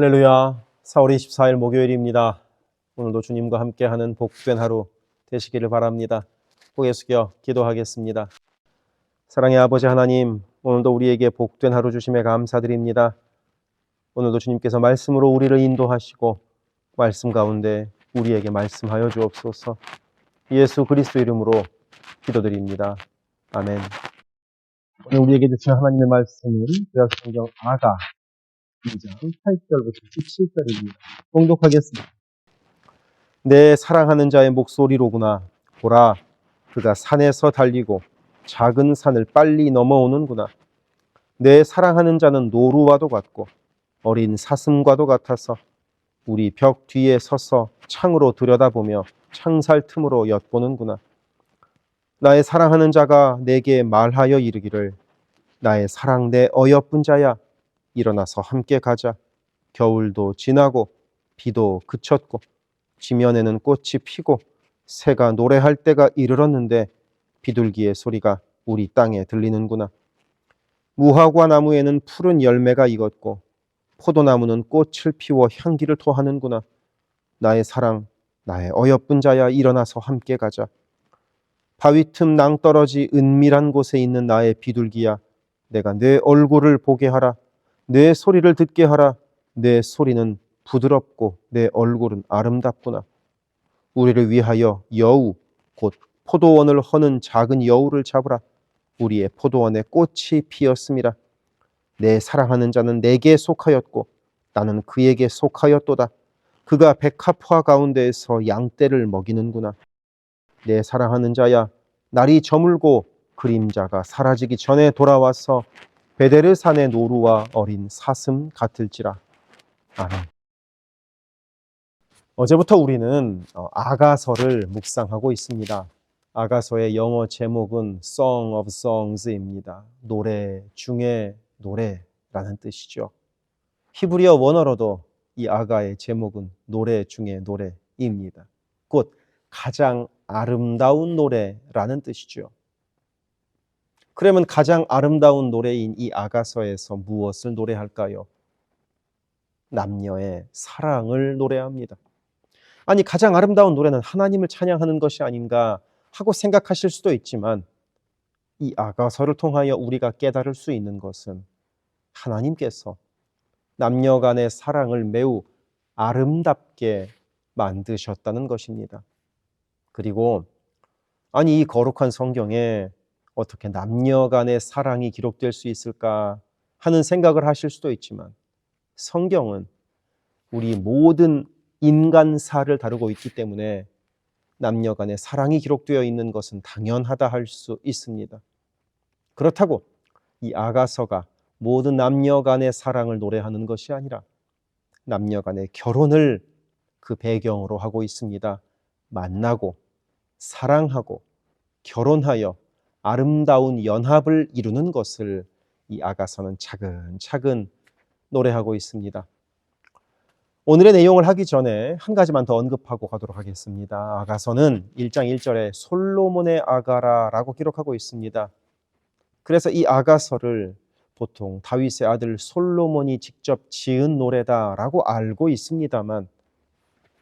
할렐루야. 4월 24일 목요일입니다. 오늘도 주님과 함께하는 복된 하루 되시기를 바랍니다. 고개 숙여 기도하겠습니다. 사랑의 아버지 하나님, 오늘도 우리에게 복된 하루 주심에 감사드립니다. 오늘도 주님께서 말씀으로 우리를 인도하시고 말씀 가운데 우리에게 말씀하여 주옵소서. 예수 그리스도 이름으로 기도드립니다. 아멘. 오늘 우리에게 주신 하나님의 말씀은 구약성경 아가 2장 8절부터 17절입니다. 봉독하겠습니다. 내 사랑하는 자의 목소리로구나. 보라, 그가 산에서 달리고 작은 산을 빨리 넘어오는구나. 내 사랑하는 자는 노루와도 같고 어린 사슴과도 같아서 우리 벽 뒤에 서서 창으로 들여다보며 창살 틈으로 엿보는구나. 나의 사랑하는 자가 내게 말하여 이르기를, 나의 사랑 내 어여쁜 자야, 일어나서 함께 가자. 겨울도 지나고 비도 그쳤고 지면에는 꽃이 피고 새가 노래할 때가 이르렀는데 비둘기의 소리가 우리 땅에 들리는구나. 무화과 나무에는 푸른 열매가 익었고 포도나무는 꽃을 피워 향기를 토하는구나. 나의 사랑, 나의 어여쁜 자야, 일어나서 함께 가자. 바위 틈 낭떠러지 은밀한 곳에 있는 나의 비둘기야, 내가 내 얼굴을 보게 하라. 내 소리를 듣게 하라. 내 소리는 부드럽고 내 얼굴은 아름답구나. 우리를 위하여 여우, 곧 포도원을 허는 작은 여우를 잡으라. 우리의 포도원에 꽃이 피었음이라. 내 사랑하는 자는 내게 속하였고 나는 그에게 속하였도다. 그가 백합화 가운데에서 양떼를 먹이는구나. 내 사랑하는 자야, 날이 저물고 그림자가 사라지기 전에 돌아와서 베데르 산의 노루와 어린 사슴 같을지라. 아멘. 어제부터 우리는 아가서를 묵상하고 있습니다. 아가서의 영어 제목은 Song of Songs입니다. 노래 중에 노래라는 뜻이죠. 히브리어 원어로도 이 아가의 제목은 노래 중에 노래입니다. 곧 가장 아름다운 노래라는 뜻이죠. 그러면 가장 아름다운 노래인 이 아가서에서 무엇을 노래할까요? 남녀의 사랑을 노래합니다. 아니, 가장 아름다운 노래는 하나님을 찬양하는 것이 아닌가 하고 생각하실 수도 있지만, 이 아가서를 통하여 우리가 깨달을 수 있는 것은 하나님께서 남녀 간의 사랑을 매우 아름답게 만드셨다는 것입니다. 그리고 아니, 이 거룩한 성경에 어떻게 남녀 간의 사랑이 기록될 수 있을까 하는 생각을 하실 수도 있지만, 성경은 우리 모든 인간사를 다루고 있기 때문에 남녀 간의 사랑이 기록되어 있는 것은 당연하다 할 수 있습니다. 그렇다고 이 아가서가 모든 남녀 간의 사랑을 노래하는 것이 아니라 남녀 간의 결혼을 그 배경으로 하고 있습니다. 만나고 사랑하고 결혼하여 아름다운 연합을 이루는 것을 이 아가서는 차근차근 노래하고 있습니다. 오늘의 내용을 하기 전에 한 가지만 더 언급하고 가도록 하겠습니다. 아가서는 1장 1절에 솔로몬의 아가라라고 기록하고 있습니다. 그래서 이 아가서를 보통 다윗의 아들 솔로몬이 직접 지은 노래다라고 알고 있습니다만,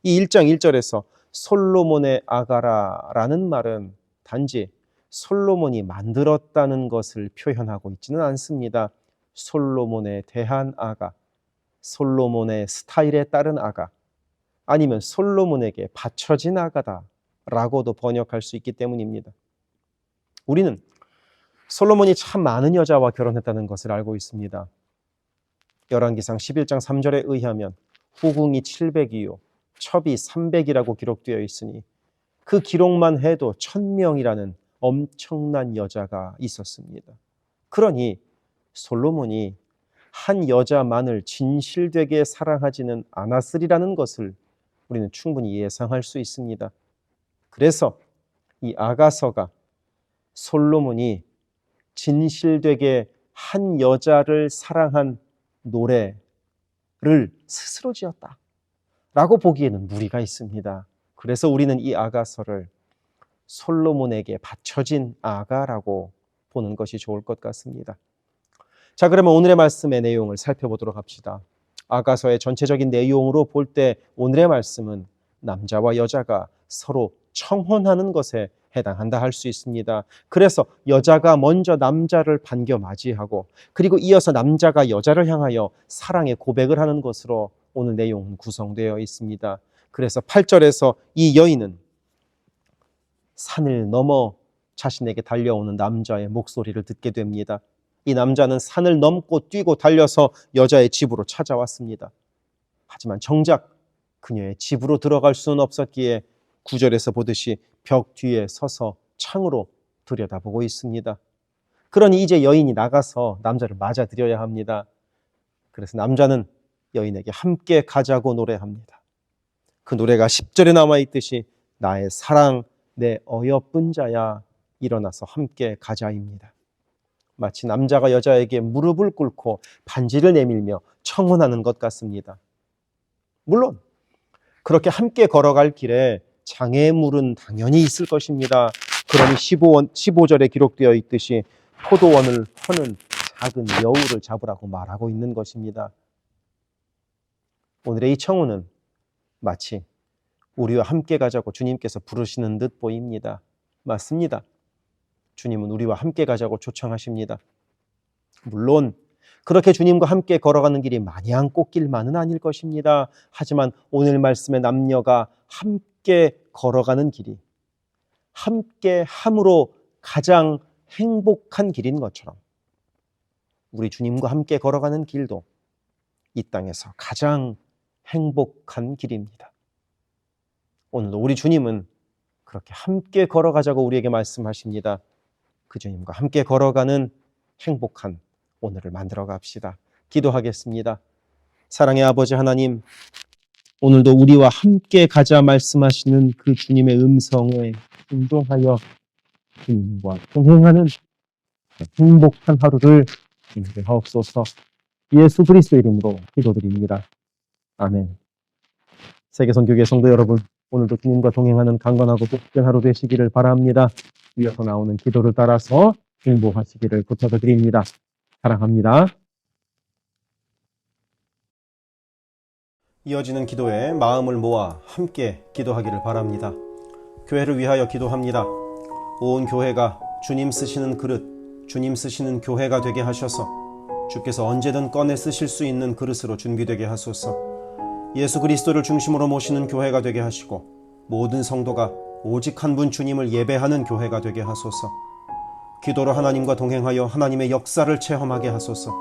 이 1장 1절에서 솔로몬의 아가라라는 말은 단지 솔로몬이 만들었다는 것을 표현하고 있지는 않습니다. 솔로몬에 대한 아가, 솔로몬의 스타일에 따른 아가, 아니면 솔로몬에게 바쳐진 아가다라고도 번역할 수 있기 때문입니다. 우리는 솔로몬이 참 많은 여자와 결혼했다는 것을 알고 있습니다. 열왕기상 11장 3절에 의하면 후궁이 700이요 첩이 300이라고 기록되어 있으니 그 기록만 해도 1000명이라는 엄청난 여자가 있었습니다. 그러니 솔로몬이 한 여자만을 진실되게 사랑하지는 않았으리라는 것을 우리는 충분히 예상할 수 있습니다. 그래서 이 아가서가 솔로몬이 진실되게 한 여자를 사랑한 노래를 스스로 지었다라고 보기에는 무리가 있습니다. 그래서 우리는 이 아가서를 솔로몬에게 바쳐진 아가라고 보는 것이 좋을 것 같습니다. 자, 그러면 오늘의 말씀의 내용을 살펴보도록 합시다. 아가서의 전체적인 내용으로 볼 때 오늘의 말씀은 남자와 여자가 서로 청혼하는 것에 해당한다 할 수 있습니다. 그래서 여자가 먼저 남자를 반겨 맞이하고 그리고 이어서 남자가 여자를 향하여 사랑의 고백을 하는 것으로 오늘 내용은 구성되어 있습니다. 그래서 8절에서 이 여인은 산을 넘어 자신에게 달려오는 남자의 목소리를 듣게 됩니다. 이 남자는 산을 넘고 뛰고 달려서 여자의 집으로 찾아왔습니다. 하지만 정작 그녀의 집으로 들어갈 수는 없었기에 9절에서 보듯이 벽 뒤에 서서 창으로 들여다보고 있습니다. 그러니 이제 여인이 나가서 남자를 맞아들여야 합니다. 그래서 남자는 여인에게 함께 가자고 노래합니다. 그 노래가 10절에 남아 있듯이 나의 사랑, 내 어여쁜 자야, 일어나서 함께 가자입니다. 마치 남자가 여자에게 무릎을 꿇고 반지를 내밀며 청혼하는 것 같습니다. 물론 그렇게 함께 걸어갈 길에 장애물은 당연히 있을 것입니다. 그러니 15절에 기록되어 있듯이 포도원을 허는 작은 여우를 잡으라고 말하고 있는 것입니다. 오늘의 이 청혼은 마치 우리와 함께 가자고 주님께서 부르시는 듯 보입니다. 맞습니다. 주님은 우리와 함께 가자고 초청하십니다. 물론 그렇게 주님과 함께 걸어가는 길이 마냥 꽃길만은 아닐 것입니다. 하지만 오늘 말씀의 남녀가 함께 걸어가는 길이 함께 함으로 가장 행복한 길인 것처럼 우리 주님과 함께 걸어가는 길도 이 땅에서 가장 행복한 길입니다. 오늘도 우리 주님은 그렇게 함께 걸어가자고 우리에게 말씀하십니다. 그 주님과 함께 걸어가는 행복한 오늘을 만들어 갑시다. 기도하겠습니다. 사랑의 아버지 하나님, 오늘도 우리와 함께 가자 말씀하시는 그 주님의 음성에 순종하여 주님과 동행하는 행복한 하루를 주님께 하옵소서. 예수 그리스도 이름으로 기도드립니다. 아멘. 세계선교회 성도 여러분, 오늘도 주님과 동행하는 강건하고 복된 하루 되시기를 바랍니다. 이어서 나오는 기도를 따라서 행복하시기를 부탁드립니다. 사랑합니다. 이어지는 기도에 마음을 모아 함께 기도하기를 바랍니다. 교회를 위하여 기도합니다. 온 교회가 주님 쓰시는 그릇, 주님 쓰시는 교회가 되게 하셔서 주께서 언제든 꺼내 쓰실 수 있는 그릇으로 준비되게 하소서. 예수 그리스도를 중심으로 모시는 교회가 되게 하시고 모든 성도가 오직 한 분 주님을 예배하는 교회가 되게 하소서. 기도로 하나님과 동행하여 하나님의 역사를 체험하게 하소서.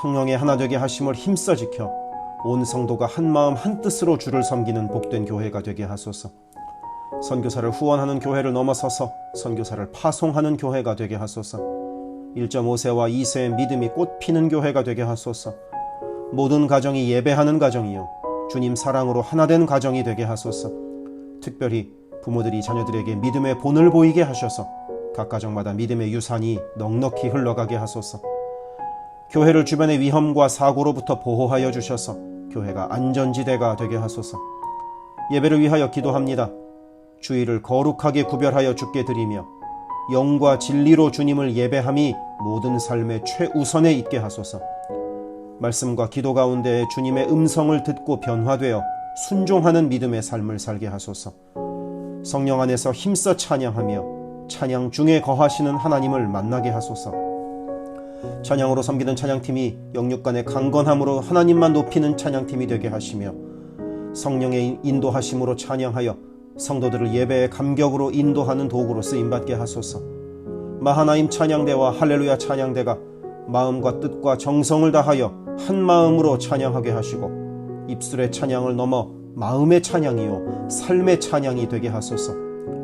성령의 하나 되게 하심을 힘써 지켜 온 성도가 한 마음 한 뜻으로 주를 섬기는 복된 교회가 되게 하소서. 선교사를 후원하는 교회를 넘어서서 선교사를 파송하는 교회가 되게 하소서. 1.5세와 2세의 믿음이 꽃피는 교회가 되게 하소서. 모든 가정이 예배하는 가정이요 주님 사랑으로 하나된 가정이 되게 하소서. 특별히 부모들이 자녀들에게 믿음의 본을 보이게 하셔서 각 가정마다 믿음의 유산이 넉넉히 흘러가게 하소서. 교회를 주변의 위험과 사고로부터 보호하여 주셔서 교회가 안전지대가 되게 하소서. 예배를 위하여 기도합니다. 주일을 거룩하게 구별하여 주께 드리며 영과 진리로 주님을 예배함이 모든 삶의 최우선에 있게 하소서. 말씀과 기도 가운데 주님의 음성을 듣고 변화되어 순종하는 믿음의 삶을 살게 하소서. 성령 안에서 힘써 찬양하며 찬양 중에 거하시는 하나님을 만나게 하소서. 찬양으로 섬기는 찬양팀이 영육간의 강건함으로 하나님만 높이는 찬양팀이 되게 하시며 성령의 인도하심으로 찬양하여 성도들을 예배의 감격으로 인도하는 도구로 쓰임받게 하소서. 마하나임 찬양대와 할렐루야 찬양대가 마음과 뜻과 정성을 다하여 한 마음으로 찬양하게 하시고 입술의 찬양을 넘어 마음의 찬양이요 삶의 찬양이 되게 하소서.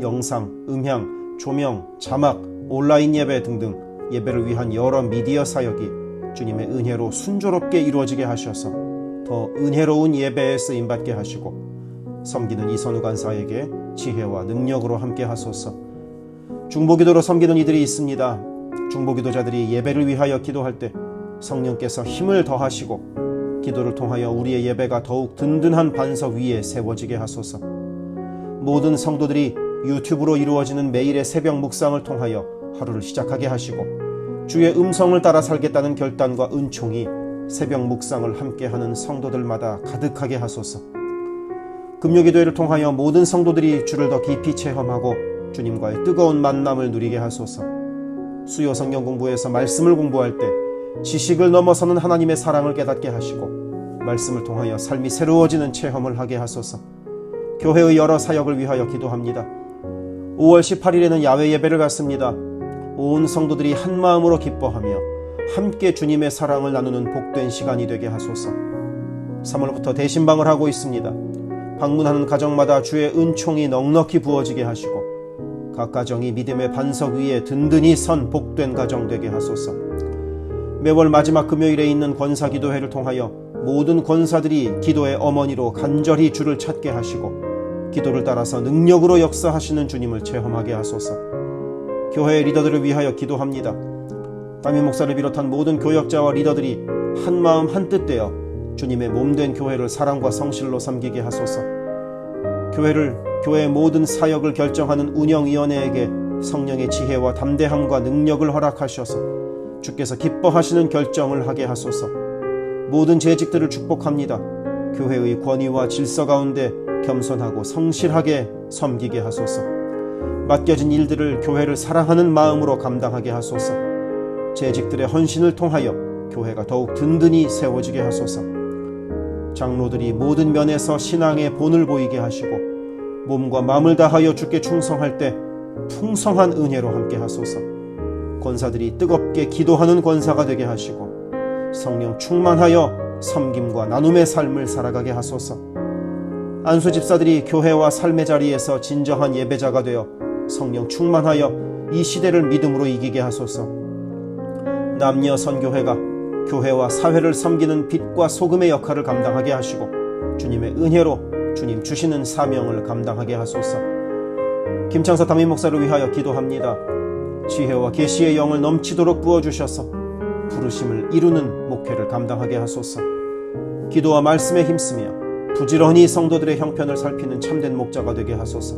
영상, 음향, 조명, 자막, 온라인 예배 등등 예배를 위한 여러 미디어 사역이 주님의 은혜로 순조롭게 이루어지게 하셔서 더 은혜로운 예배에 쓰임받게 하시고 섬기는 이선우 간사에게 지혜와 능력으로 함께 하소서. 중보기도로 섬기는 이들이 있습니다. 중보기도자들이 예배를 위하여 기도할 때 성령께서 힘을 더하시고 기도를 통하여 우리의 예배가 더욱 든든한 반석 위에 세워지게 하소서. 모든 성도들이 유튜브로 이루어지는 매일의 새벽 묵상을 통하여 하루를 시작하게 하시고 주의 음성을 따라 살겠다는 결단과 은총이 새벽 묵상을 함께하는 성도들마다 가득하게 하소서. 금요기도회를 통하여 모든 성도들이 주를 더 깊이 체험하고 주님과의 뜨거운 만남을 누리게 하소서. 수요 성경 공부에서 말씀을 공부할 때 지식을 넘어서는 하나님의 사랑을 깨닫게 하시고 말씀을 통하여 삶이 새로워지는 체험을 하게 하소서. 교회의 여러 사역을 위하여 기도합니다. 5월 18일에는 야외 예배를 갖습니다. 온 성도들이 한 마음으로 기뻐하며 함께 주님의 사랑을 나누는 복된 시간이 되게 하소서. 3월부터 대신방을 하고 있습니다. 방문하는 가정마다 주의 은총이 넉넉히 부어지게 하시고 각 가정이 믿음의 반석 위에 든든히 선 복된 가정 되게 하소서. 매월 마지막 금요일에 있는 권사기도회를 통하여 모든 권사들이 기도의 어머니로 간절히 주를 찾게 하시고 기도를 따라서 능력으로 역사하시는 주님을 체험하게 하소서. 교회의 리더들을 위하여 기도합니다. 담임 목사를 비롯한 모든 교역자와 리더들이 한마음 한뜻 되어 주님의 몸된 교회를 사랑과 성실로 섬기게 하소서. 교회의 모든 사역을 결정하는 운영위원회에게 성령의 지혜와 담대함과 능력을 허락하셔서 주께서 기뻐하시는 결정을 하게 하소서. 모든 재직들을 축복합니다. 교회의 권위와 질서 가운데 겸손하고 성실하게 섬기게 하소서. 맡겨진 일들을 교회를 사랑하는 마음으로 감당하게 하소서. 재직들의 헌신을 통하여 교회가 더욱 든든히 세워지게 하소서. 장로들이 모든 면에서 신앙의 본을 보이게 하시고 몸과 마음을 다하여 주께 충성할 때 풍성한 은혜로 함께 하소서. 권사들이 뜨겁게 기도하는 권사가 되게 하시고 성령 충만하여 섬김과 나눔의 삶을 살아가게 하소서. 안수 집사들이 교회와 삶의 자리에서 진정한 예배자가 되어 성령 충만하여 이 시대를 믿음으로 이기게 하소서. 남녀 선교회가 교회와 사회를 섬기는 빛과 소금의 역할을 감당하게 하시고 주님의 은혜로 주님 주시는 사명을 감당하게 하소서. 김창서 담임 목사를 위하여 기도합니다. 지혜와 계시의 영을 넘치도록 부어주셔서 부르심을 이루는 목회를 감당하게 하소서. 기도와 말씀에 힘쓰며 부지런히 성도들의 형편을 살피는 참된 목자가 되게 하소서.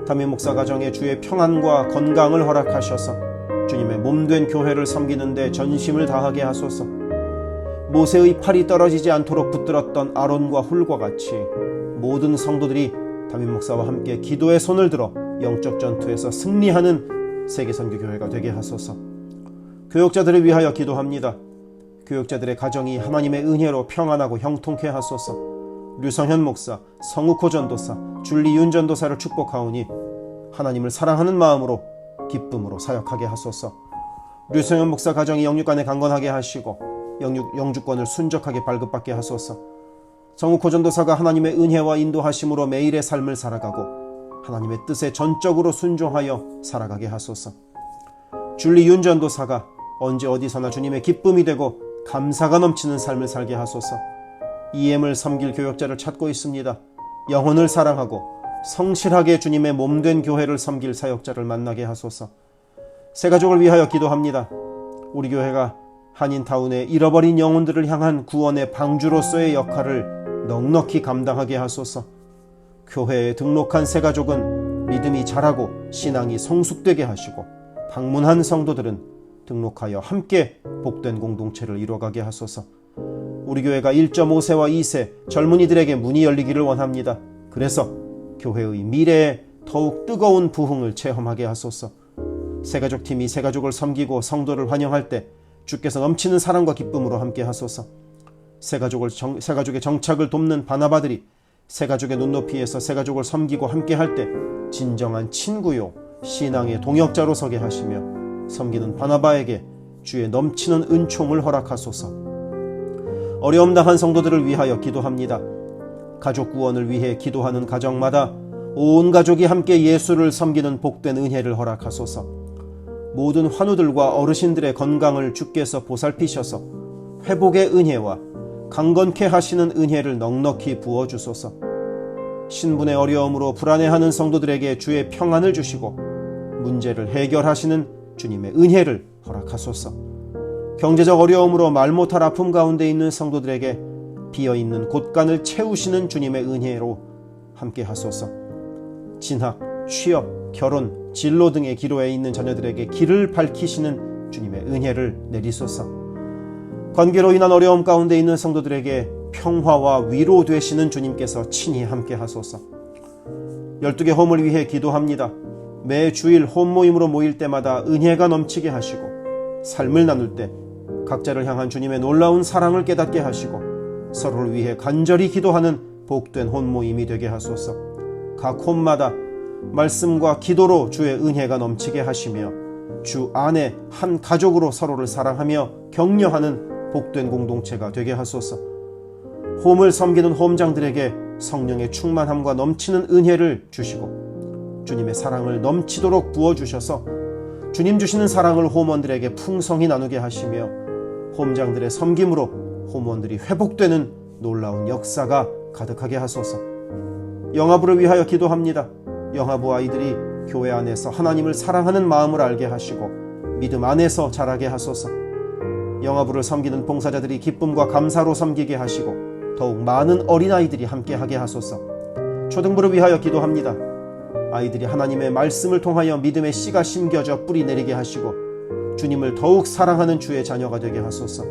담임 목사 가정에 주의 평안과 건강을 허락하셔서 주님의 몸된 교회를 섬기는 데 전심을 다하게 하소서. 모세의 팔이 떨어지지 않도록 붙들었던 아론과 훌과 같이 모든 성도들이 담임 목사와 함께 기도의 손을 들어 영적 전투에서 승리하는 세계선교교회가 되게 하소서. 교역자들을 위하여 기도합니다. 교역자들의 가정이 하나님의 은혜로 평안하고 형통케 하소서. 류성현 목사, 성욱호 전도사, 줄리윤 전도사를 축복하오니 하나님을 사랑하는 마음으로 기쁨으로 사역하게 하소서. 류성현 목사 가정이 영육간에 강건하게 하시고 영주권을 순적하게 발급받게 하소서. 성욱호 전도사가 하나님의 은혜와 인도하심으로 매일의 삶을 살아가고 하나님의 뜻에 전적으로 순종하여 살아가게 하소서. 줄리윤 전도사가 언제 어디서나 주님의 기쁨이 되고 감사가 넘치는 삶을 살게 하소서. EM을 섬길 교역자를 찾고 있습니다. 영혼을 사랑하고 성실하게 주님의 몸된 교회를 섬길 사역자를 만나게 하소서. 새가족을 위하여 기도합니다. 우리 교회가 한인타운의 잃어버린 영혼들을 향한 구원의 방주로서의 역할을 넉넉히 감당하게 하소서. 교회에 등록한 새가족은 믿음이 자라고 신앙이 성숙되게 하시고 방문한 성도들은 등록하여 함께 복된 공동체를 이뤄가게 하소서. 우리 교회가 1.5세와 2세 젊은이들에게 문이 열리기를 원합니다. 그래서 교회의 미래에 더욱 뜨거운 부흥을 체험하게 하소서. 새가족팀이 새가족을 섬기고 성도를 환영할 때 주께서 넘치는 사랑과 기쁨으로 함께 하소서. 새가족의 정착을 돕는 바나바들이 새가족의 눈높이에서 새가족을 섬기고 함께 할 때 진정한 친구요 신앙의 동역자로 서게 하시며 섬기는 바나바에게 주의 넘치는 은총을 허락하소서. 어려움 당한 성도들을 위하여 기도합니다. 가족 구원을 위해 기도하는 가정마다 온 가족이 함께 예수를 섬기는 복된 은혜를 허락하소서. 모든 환우들과 어르신들의 건강을 주께서 보살피셔서 회복의 은혜와 강건케 하시는 은혜를 넉넉히 부어주소서. 신분의 어려움으로 불안해하는 성도들에게 주의 평안을 주시고 문제를 해결하시는 주님의 은혜를 허락하소서. 경제적 어려움으로 말 못할 아픔 가운데 있는 성도들에게 비어있는 곳간을 채우시는 주님의 은혜로 함께 하소서. 진학, 취업, 결혼, 진로 등의 기로에 있는 자녀들에게 길을 밝히시는 주님의 은혜를 내리소서. 관계로 인한 어려움 가운데 있는 성도들에게 평화와 위로 되시는 주님께서 친히 함께 하소서. 12개 홈을 위해 기도합니다. 매 주일 홈 모임으로 모일 때마다 은혜가 넘치게 하시고 삶을 나눌 때 각자를 향한 주님의 놀라운 사랑을 깨닫게 하시고 서로를 위해 간절히 기도하는 복된 홈 모임이 되게 하소서. 각 홈마다 말씀과 기도로 주의 은혜가 넘치게 하시며 주 안에 한 가족으로 서로를 사랑하며 격려하는 복된 공동체가 되게 하소서. 홈을 섬기는 홈장들에게 성령의 충만함과 넘치는 은혜를 주시고 주님의 사랑을 넘치도록 부어주셔서 주님 주시는 사랑을 홈원들에게 풍성히 나누게 하시며 홈장들의 섬김으로 홈원들이 회복되는 놀라운 역사가 가득하게 하소서. 영아부를 위하여 기도합니다. 영아부 아이들이 교회 안에서 하나님을 사랑하는 마음을 알게 하시고 믿음 안에서 자라게 하소서. 영아부를 섬기는 봉사자들이 기쁨과 감사로 섬기게 하시고 더욱 많은 어린아이들이 함께하게 하소서. 초등부를 위하여 기도합니다. 아이들이 하나님의 말씀을 통하여 믿음의 씨가 심겨져 뿌리 내리게 하시고 주님을 더욱 사랑하는 주의 자녀가 되게 하소서.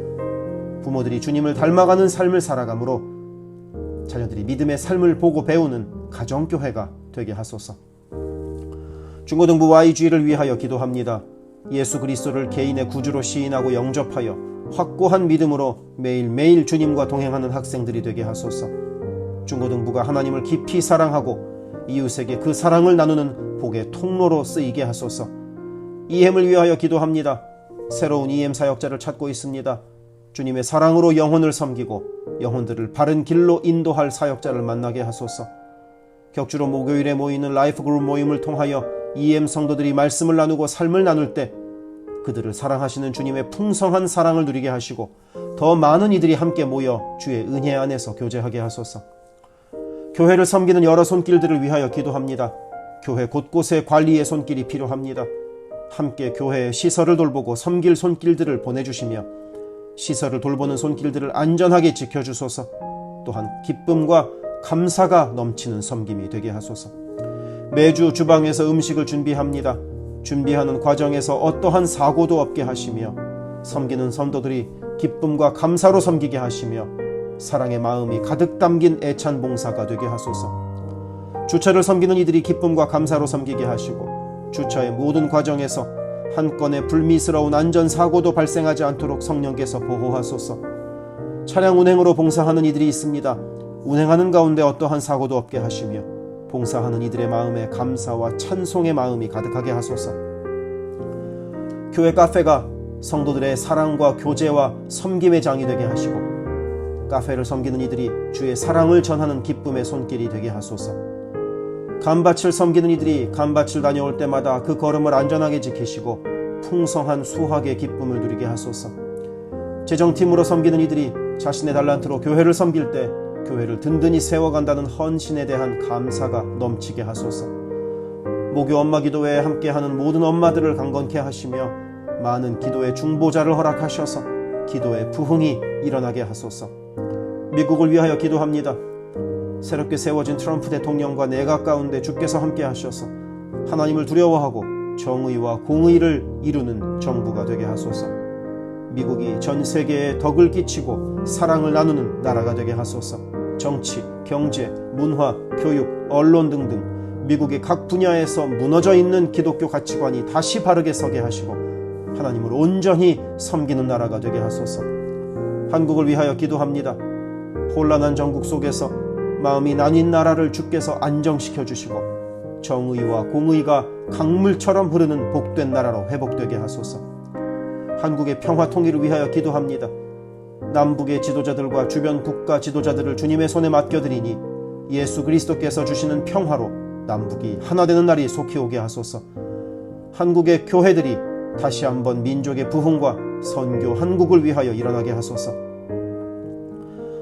부모들이 주님을 닮아가는 삶을 살아가므로 자녀들이 믿음의 삶을 보고 배우는 가정교회가 되게 하소서. 중고등부 YG를 위하여 기도합니다. 예수 그리스도를 개인의 구주로 시인하고 영접하여 확고한 믿음으로 매일매일 주님과 동행하는 학생들이 되게 하소서. 중고등부가 하나님을 깊이 사랑하고 이웃에게 그 사랑을 나누는 복의 통로로 쓰이게 하소서. EM을 위하여 기도합니다. 새로운 EM 사역자를 찾고 있습니다. 주님의 사랑으로 영혼을 섬기고 영혼들을 바른 길로 인도할 사역자를 만나게 하소서. 격주로 목요일에 모이는 라이프 그룹 모임을 통하여 EM 성도들이 말씀을 나누고 삶을 나눌 때 그들을 사랑하시는 주님의 풍성한 사랑을 누리게 하시고 더 많은 이들이 함께 모여 주의 은혜 안에서 교제하게 하소서. 교회를 섬기는 여러 손길들을 위하여 기도합니다. 교회 곳곳에 관리의 손길이 필요합니다. 함께 교회의 시설을 돌보고 섬길 손길들을 보내주시며 시설을 돌보는 손길들을 안전하게 지켜주소서. 또한 기쁨과 감사가 넘치는 섬김이 되게 하소서. 매주 주방에서 음식을 준비합니다. 준비하는 과정에서 어떠한 사고도 없게 하시며 섬기는 성도들이 기쁨과 감사로 섬기게 하시며 사랑의 마음이 가득 담긴 애찬 봉사가 되게 하소서. 주차를 섬기는 이들이 기쁨과 감사로 섬기게 하시고 주차의 모든 과정에서 한 건의 불미스러운 안전사고도 발생하지 않도록 성령께서 보호하소서. 차량 운행으로 봉사하는 이들이 있습니다. 운행하는 가운데 어떠한 사고도 없게 하시며 봉사하는 이들의 마음에 감사와 찬송의 마음이 가득하게 하소서. 교회 카페가 성도들의 사랑과 교제와 섬김의 장이 되게 하시고 카페를 섬기는 이들이 주의 사랑을 전하는 기쁨의 손길이 되게 하소서. 감밭을 섬기는 이들이 감밭을 다녀올 때마다 그 걸음을 안전하게 지키시고 풍성한 수확의 기쁨을 누리게 하소서. 재정팀으로 섬기는 이들이 자신의 달란트로 교회를 섬길 때 교회를 든든히 세워간다는 헌신에 대한 감사가 넘치게 하소서. 목요 엄마 기도회에 함께하는 모든 엄마들을 강건케 하시며 많은 기도의 중보자를 허락하셔서 기도의 부흥이 일어나게 하소서. 미국을 위하여 기도합니다. 새롭게 세워진 트럼프 대통령과 내각 가운데 주께서 함께 하셔서 하나님을 두려워하고 정의와 공의를 이루는 정부가 되게 하소서. 미국이 전 세계에 덕을 끼치고 사랑을 나누는 나라가 되게 하소서. 정치, 경제, 문화, 교육, 언론 등등 미국의 각 분야에서 무너져 있는 기독교 가치관이 다시 바르게 서게 하시고 하나님을 온전히 섬기는 나라가 되게 하소서. 한국을 위하여 기도합니다. 혼란한 전국 속에서 마음이 나뉜 나라를 주께서 안정시켜 주시고 정의와 공의가 강물처럼 흐르는 복된 나라로 회복되게 하소서. 한국의 평화 통일을 위하여 기도합니다. 남북의 지도자들과 주변 국가 지도자들을 주님의 손에 맡겨드리니 예수 그리스도께서 주시는 평화로 남북이 하나 되는 날이 속히 오게 하소서. 한국의 교회들이 다시 한번 민족의 부흥과 선교 한국을 위하여 일어나게 하소서.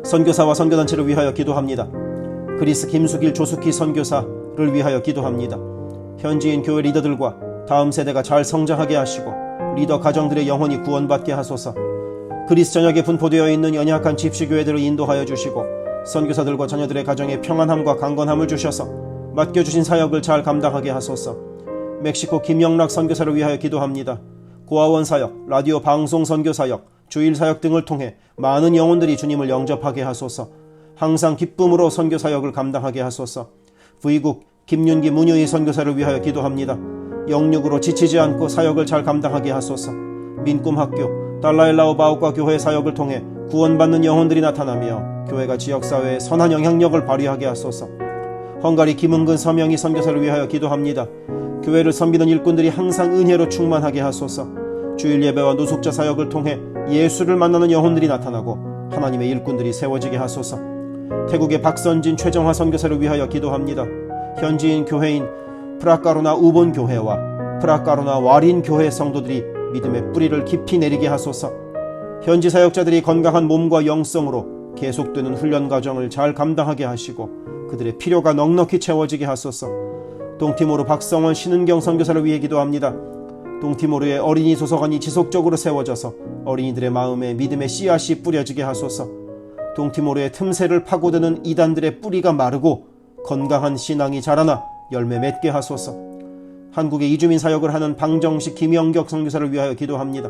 선교사와 선교단체를 위하여 기도합니다. 그리스 김수길 조숙희 선교사를 위하여 기도합니다. 현지인 교회 리더들과 다음 세대가 잘 성장하게 하시고 리더 가정들의 영혼이 구원받게 하소서. 그리스 전역에 분포되어 있는 연약한 집시교회들을 인도하여 주시고 선교사들과 자녀들의 가정에 평안함과 강건함을 주셔서 맡겨주신 사역을 잘 감당하게 하소서. 멕시코 김영락 선교사를 위하여 기도합니다. 고아원 사역, 라디오 방송 선교 사역, 주일 사역 등을 통해 많은 영혼들이 주님을 영접하게 하소서. 항상 기쁨으로 선교 사역을 감당하게 하소서. 부이국 김윤기 문유희 선교사를 위하여 기도합니다. 영육으로 지치지 않고 사역을 잘 감당하게 하소서. 민꿈학교, 달라일라오 바오과 교회 사역을 통해 구원받는 영혼들이 나타나며 교회가 지역사회에 선한 영향력을 발휘하게 하소서. 헝가리 김은근 서명희 선교사를 위하여 기도합니다. 교회를 섬기는 일꾼들이 항상 은혜로 충만하게 하소서. 주일 예배와 노숙자 사역을 통해 예수를 만나는 영혼들이 나타나고 하나님의 일꾼들이 세워지게 하소서. 태국의 박선진 최정화 선교사를 위하여 기도합니다. 현지인 교회인 프라카로나 우본 교회와 프라카로나 와린 교회 성도들이 믿음의 뿌리를 깊이 내리게 하소서. 현지 사역자들이 건강한 몸과 영성으로 계속되는 훈련 과정을 잘 감당하게 하시고 그들의 필요가 넉넉히 채워지게 하소서. 동티모르 박성원 신은경 선교사를 위해 기도합니다. 동티모르의 어린이 도서관이 지속적으로 세워져서 어린이들의 마음에 믿음의 씨앗이 뿌려지게 하소서. 동티모르의 틈새를 파고드는 이단들의 뿌리가 마르고 건강한 신앙이 자라나 열매 맺게 하소서. 한국의 이주민 사역을 하는 방정식 김영격 선교사를 위하여 기도합니다.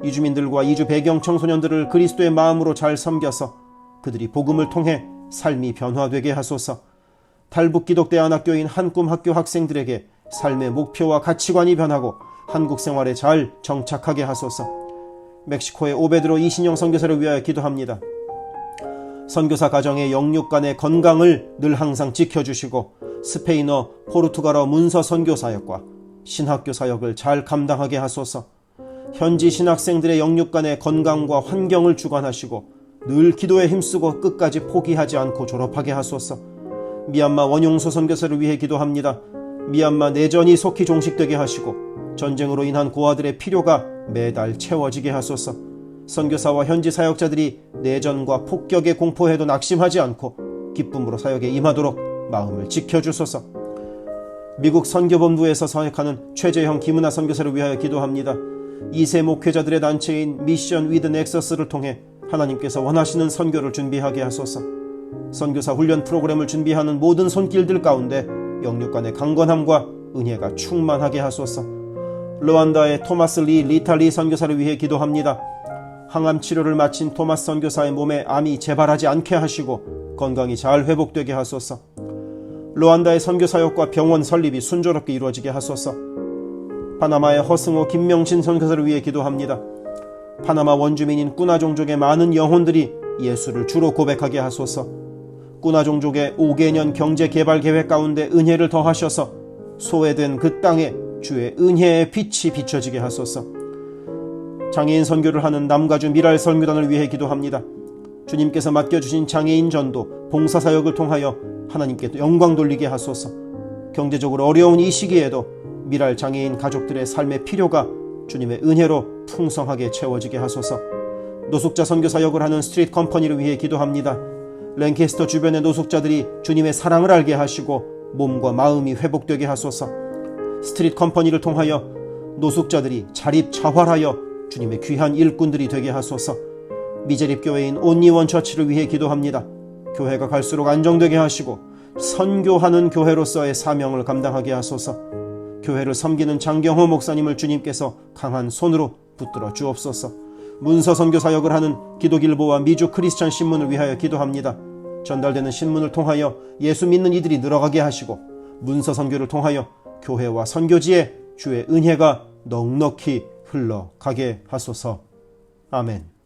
이주민들과 이주 배경 청소년들을 그리스도의 마음으로 잘 섬겨서 그들이 복음을 통해 삶이 변화되게 하소서. 탈북기독대안학교인 한꿈학교 학생들에게 삶의 목표와 가치관이 변하고 한국 생활에 잘 정착하게 하소서. 멕시코의 오베드로 이신영 선교사를 위하여 기도합니다. 선교사 가정의 영육 간의 건강을 늘 항상 지켜주시고 스페인어, 포르투갈어 문서 선교 사역과 신학교 사역을 잘 감당하게 하소서. 현지 신학생들의 영육 간의 건강과 환경을 주관하시고 늘 기도에 힘쓰고 끝까지 포기하지 않고 졸업하게 하소서. 미얀마 원용소 선교사를 위해 기도합니다. 미얀마 내전이 속히 종식되게 하시고 전쟁으로 인한 고아들의 필요가 매달 채워지게 하소서. 선교사와 현지 사역자들이 내전과 폭격의 공포에도 낙심하지 않고 기쁨으로 사역에 임하도록 마음을 지켜주소서. 미국 선교본부에서 사역하는 최재형 김은하 선교사를 위하여 기도합니다. 2세 목회자들의 단체인 미션 위드 넥서스를 통해 하나님께서 원하시는 선교를 준비하게 하소서. 선교사 훈련 프로그램을 준비하는 모든 손길들 가운데 영육 간의 강건함과 은혜가 충만하게 하소서. 르완다의 토마스 리 리탈리 선교사를 위해 기도합니다. 항암 치료를 마친 토마스 선교사의 몸에 암이 재발하지 않게 하시고 건강이 잘 회복되게 하소서. 르완다의 선교사역과 병원 설립이 순조롭게 이루어지게 하소서. 파나마의 허승호 김명신 선교사를 위해 기도합니다. 파나마 원주민인 꾸나 종족의 많은 영혼들이 예수를 주로 고백하게 하소서. 꾸나 종족의 5개년 경제개발 계획 가운데 은혜를 더하셔서 소외된 그 땅에 주의 은혜의 빛이 비춰지게 하소서. 장애인 선교를 하는 남가주 미랄 선교단을 위해 기도합니다. 주님께서 맡겨주신 장애인 전도, 봉사사역을 통하여 하나님께 영광 돌리게 하소서. 경제적으로 어려운 이 시기에도 미랄 장애인 가족들의 삶의 필요가 주님의 은혜로 풍성하게 채워지게 하소서. 노숙자 선교사역을 하는 스트리트 컴퍼니를 위해 기도합니다. 랭캐스터 주변의 노숙자들이 주님의 사랑을 알게 하시고 몸과 마음이 회복되게 하소서. 스트리트 컴퍼니를 통하여 노숙자들이 자립자활하여 주님의 귀한 일꾼들이 되게 하소서. 미제립교회인 온리원 처치를 위해 기도합니다. 교회가 갈수록 안정되게 하시고 선교하는 교회로서의 사명을 감당하게 하소서. 교회를 섬기는 장경호 목사님을 주님께서 강한 손으로 붙들어 주옵소서. 문서 선교 사역을 하는 기독일보와 미주 크리스천 신문을 위하여 기도합니다. 전달되는 신문을 통하여 예수 믿는 이들이 늘어가게 하시고 문서 선교를 통하여 교회와 선교지에 주의 은혜가 넉넉히 흘러가게 하소서. 아멘.